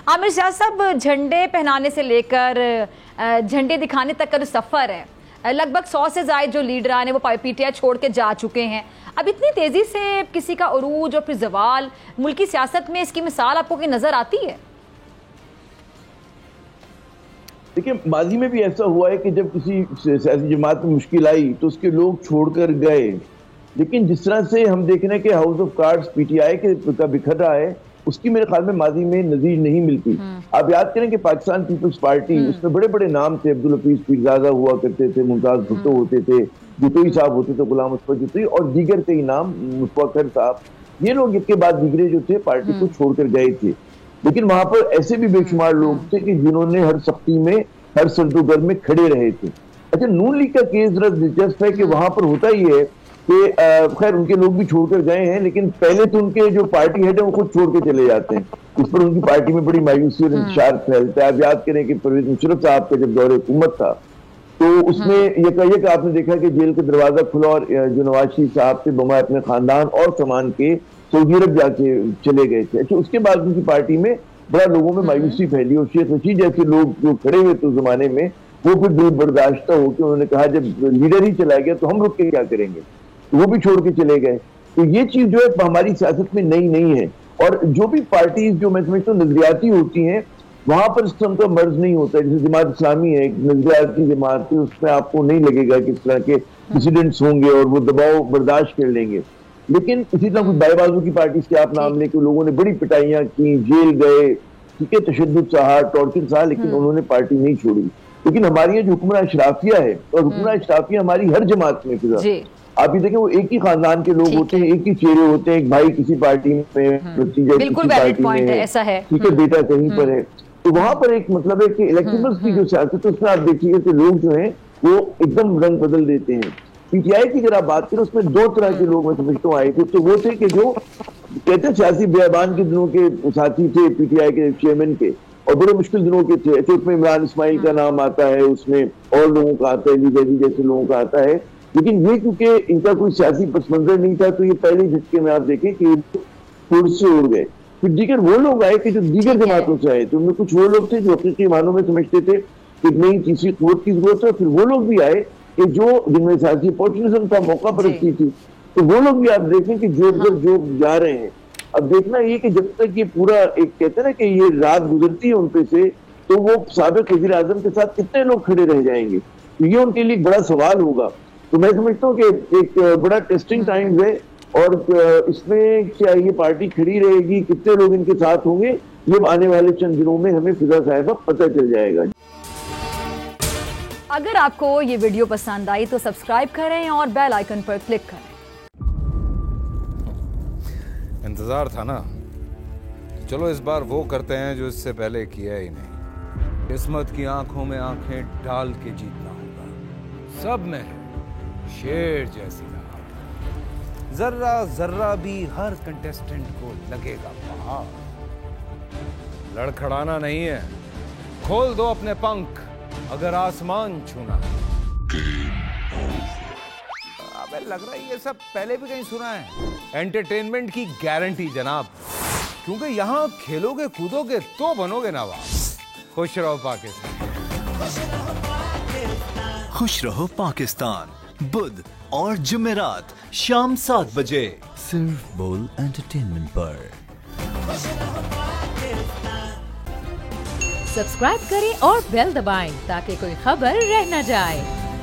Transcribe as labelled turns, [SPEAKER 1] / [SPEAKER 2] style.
[SPEAKER 1] आमिर शाह साहब, झंडे पहनाने से लेकर झंडे दिखाने तक का जो सफ़र है, लगभग 100 से ज़ायद जो लीडरान हैं वो पीटीआई छोड़ के जा चुके हैं। अब इतनी तेज़ी से किसी का उरूज और फिर ज़वाल मुल्की सियासत में, इसकी मिसाल आपको कोई नज़र आती है?
[SPEAKER 2] देखिए, माजी में भी ऐसा हुआ है कि जब किसी सियासी जमात में मुश्किल आई तो उसके लोग छोड़कर गए, लेकिन जिस तरह से हम देख रहे हैं कि हाउस ऑफ कार्ड्स पीटीआई का बिखर रहा है, उसकी मेरे ख्याल में माजी में नजीर नहीं मिलती। आप याद करें कि पाकिस्तान पीपल्स पार्टी, उसमें बड़े बड़े नाम थे, अब्दुल हफीज पीरजादा हुआ करते थे, मुमताज भुट्टो होते थे, जुतोई साहब होते थे, गुलाम मुस्तफा जुतोई, और दीगर कई नाम, मुस्तफा साहब, ये लोग इसके बाद दीगरे जो थे पार्टी को छोड़कर गए थे। लेकिन वहां पर ऐसे भी बेशुमार लोग थे कि जिन्होंने हर सख्ती में, हर सर्दोगर्म में खड़े रहे थे। अच्छा, नून लीग का केस जरा दिलचस्प है कि वहां पर होता ही है कि खैर उनके लोग भी छोड़कर गए हैं, लेकिन पहले तो उनके जो पार्टी हेड है वो खुद छोड़ के चले जाते हैं। इस पर उनकी पार्टी में बड़ी मायूसी और इंतशार फैलता है। आप याद करें कि परवेज मुशर्रफ साहब का जब दौरे हुकूमत था तो उसमें ये कहिए कि आपने देखा कि जेल का दरवाजा खुला और जो नवाज शरीफ साहब थे बमाए अपने खानदान और सामान के सऊदी अरब जाके चले गए थे। अच्छा, उसके बाद उनकी पार्टी में बड़ा लोगों में मायूसी फैली और शेख रशीद जैसे लोग जो खड़े हुए थे उस जमाने में, वो फिर दिल बर्दाश्त होकर उन्होंने कहा जब लीडर ही चला गया तो हम रुक के क्या करेंगे, तो वो भी छोड़ के चले गए। तो ये चीज जो है हमारी सियासत में नई नहीं है, और जो भी पार्टीज जो मैं समझता हूँ नजरियाती होती हैं वहां पर इस किस्म का मर्ज नहीं होता है। जैसे जमात इस्लामी है, एक नजरियाती जमात है, उसमें आपको नहीं लगेगा कि इस तरह के डिसिडेंट्स होंगे और वो दबाव बर्दाश्त कर लेंगे। लेकिन इसी तरह कुछ बाईबाजू की पार्टी के आप नाम लेके लोगों ने बड़ी पिटाइयां की, जेल गए, ठीक है, तशद्दुद सहा, टॉर्चर सहा, लेकिन उन्होंने पार्टी नहीं छोड़ी। लेकिन हमारी ये जो हुक्मरान अशराफिया है, और हुक्मरान अशराफिया हमारी हर जमात में फिजा, आप ये देखें वो एक ही खानदान के लोग होते हैं, एक ही चेहरे होते हैं, एक भाई किसी पार्टी में, भतीजा किसी पार्टी में है,
[SPEAKER 1] ऐसा है,
[SPEAKER 2] ठीक है, बेटा कहीं पर है। तो वहां पर एक मतलब है कि इलेक्टेबल्स की जो सियासत है उसमें आप देखिए कि लोग जो हैं वो एकदम रंग बदल देते हैं। पीटीआई की अगर आप बात करें उसमें दो तरह के लोग मैं समझता हूँ आए थे। तो वो थे कि जो कहते हैं सियासी बेबान के दिनों के साथी थे पीटीआई के चेयरमैन के, और बड़े मुश्किल दिनों के थे। अच्छा, उसमें इमरान इस्माइल का नाम आता है, उसमें और लोगों का आता है, लीजैदी जैसे लोगों का आता है। लेकिन ये क्योंकि इनका कोई सियासी पसमंजर नहीं था तो ये पहले झटके में आप देखें कि फुर्स से उड़ गए। फिर दीगर वो लोग आए कि जो दीगर जमातों से आए, तो उनमें कुछ वो लोग थे जो हकीकी मानों में समझते थे कि नई तीसरी कुव्वत की जरूरत है। फिर वो लोग भी आए कि जो जिनमें सियासी अपॉर्चुनिज्म था, मौका परस्ती थी, तो वो लोग भी आप देखें कि जो जा रहे हैं। अब देखना ये कि जब तक ये पूरा एक कहते हैं ना कि ये रात गुजरती है उन पे से, तो वो साबिक वज़ीर आज़म के साथ कितने लोग खड़े रह जाएंगे, तो ये उनके लिए बड़ा सवाल होगा। तो मैं समझता हूँ कि एक बड़ा टेस्टिंग टाइम है, और इसमें क्या ये पार्टी खड़ी रहेगी, कितने लोग इनके साथ होंगे, ये आने वाले चंद दिनों में हमें फिजा साहिबा पता चल जाएगा।
[SPEAKER 1] अगर आपको ये वीडियो पसंद आई तो सब्सक्राइब करें और बेल आइकन पर क्लिक करें।
[SPEAKER 3] इंतजार था ना, चलो इस बार वो करते हैं जो इससे पहले किया ही नहीं। किस्मत की आंखों में आंखें डाल के जीतना होगा। सब में है शेर जैसी राह, जर्रा जर्रा भी हर कंटेस्टेंट को लगेगा पहाड़। लड़खड़ाना नहीं है, खोल दो अपने पंख अगर आसमान छूना है। अबे लग रहा है ये सब पहले भी कहीं सुना है। एंटरटेनमेंट की गारंटी जनाब, क्योंकि यहाँ खेलोगे कूदोगे तो बनोगे नवाब। खुश रहो पाकिस्तान।
[SPEAKER 4] खुश रहो पाकिस्तान, बुध और जुमेरात शाम 7 बजे सिर्फ बोल एंटरटेनमेंट पर।
[SPEAKER 5] सब्सक्राइब करें और बेल दबाएं ताकि कोई खबर रह न जाए।